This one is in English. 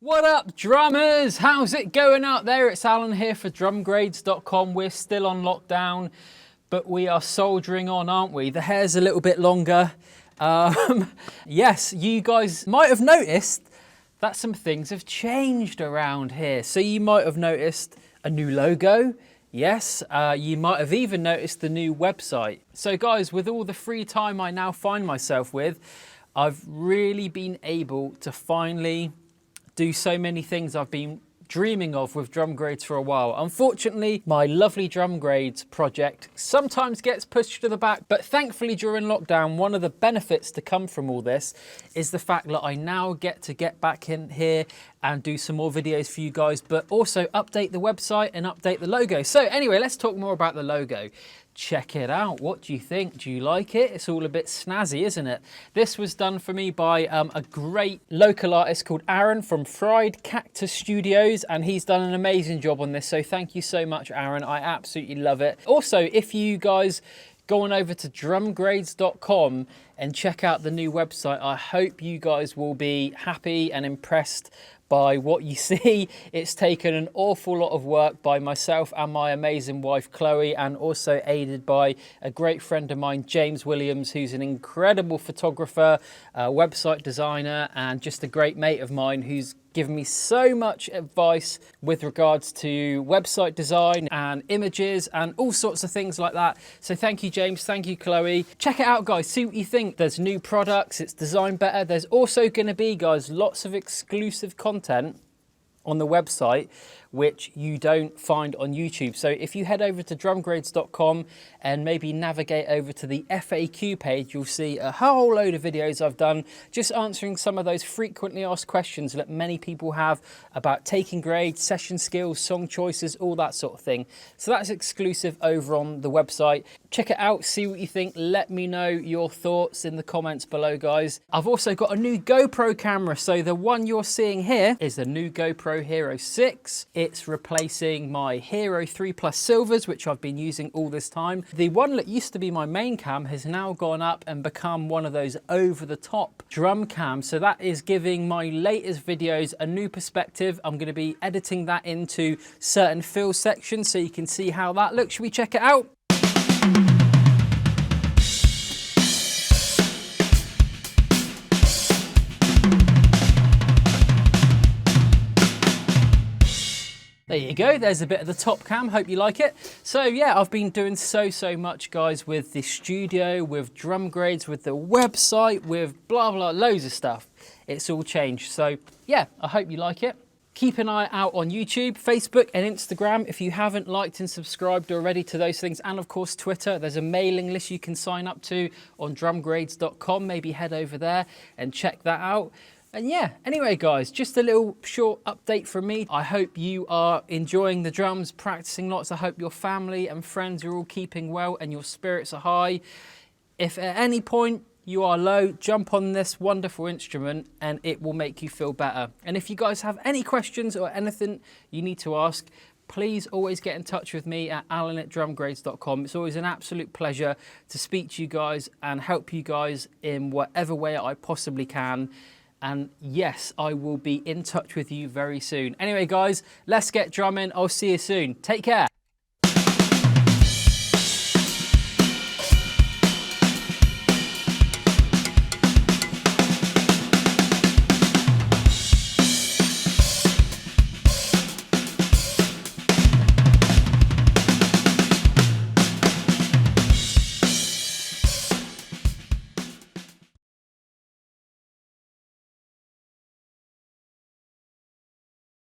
What up, drummers? How's it going out there? It's Alan here for drumgrades.com. We're still on lockdown, but we are soldiering on, aren't we? The hair's a little bit longer. Yes, you guys might have noticed that some things have changed around here. So you might have noticed a new logo. Yes, you might have even noticed the new website. So guys, with all the free time I now find myself with, I've really been able to finally do so many things I've been dreaming of with drum grades for a while. Unfortunately, my lovely drum grades project sometimes gets pushed to the back, but thankfully during lockdown, one of the benefits to come from all this is the fact that I now get to get back in here and do some more videos for you guys, but also update the website and update the logo. So anyway, let's talk more about the logo. Check it out. What do you think? Do you like it? It's all a bit snazzy, isn't it? This was done for me by a great local artist called Aaron from Fried Cactus Studios, and he's done an amazing job on this. So thank you so much, Aaron. I absolutely love it. Also, if you guys go on over to drumgrades.com and check out the new website, I hope you guys will be happy and impressed by what you see. It's taken an awful lot of work by myself and my amazing wife Chloe, and also aided by a great friend of mine, James Williams, who's an incredible photographer, website designer, and just a great mate of mine who's given me so much advice with regards to website design and images and all sorts of things like that. So thank you, James. Thank you, Chloe. Check it out, guys. See what you think. There's new products. It's designed better. There's also going to be, guys, lots of exclusive content on the website which you don't find on YouTube. So if you head over to drumgrades.com and maybe navigate over to the FAQ page, you'll see a whole load of videos I've done just answering some of those frequently asked questions that many people have about taking grades, session skills, song choices, all that sort of thing. So that's exclusive over on the website. Check it out, see what you think. Let me know your thoughts in the comments below, guys. I've also got a new GoPro camera. So the one you're seeing here is the new GoPro Hero 6. It's replacing my Hero 3 Plus Silvers, which I've been using all this time. The one that used to be my main cam has now gone up and become one of those over-the-top drum cams. So that is giving my latest videos a new perspective. I'm going to be editing that into certain fill sections so you can see how that looks. Should we check it out? There you go, there's a bit of the top cam, hope you like it. So yeah, I've been doing so much, guys, with the studio, with drum grades, with the website, with blah blah, loads of stuff. It's all changed. So yeah, I hope you like it. Keep an eye out on YouTube, Facebook and Instagram if you haven't liked and subscribed already to those things, and of course Twitter. There's a mailing list you can sign up to on drumgrades.com. Maybe head over there and check that out. And yeah, anyway, guys, just a little short update from me. I hope you are enjoying the drums, practicing lots. I hope your family and friends are all keeping well and your spirits are high. If at any point you are low, jump on this wonderful instrument and it will make you feel better. And if you guys have any questions or anything you need to ask, please always get in touch with me at allan@drumgrades.com. It's always an absolute pleasure to speak to you guys and help you guys in whatever way I possibly can. And yes, I will be in touch with you very soon. Anyway, guys, let's get drumming. I'll see you soon. Take care.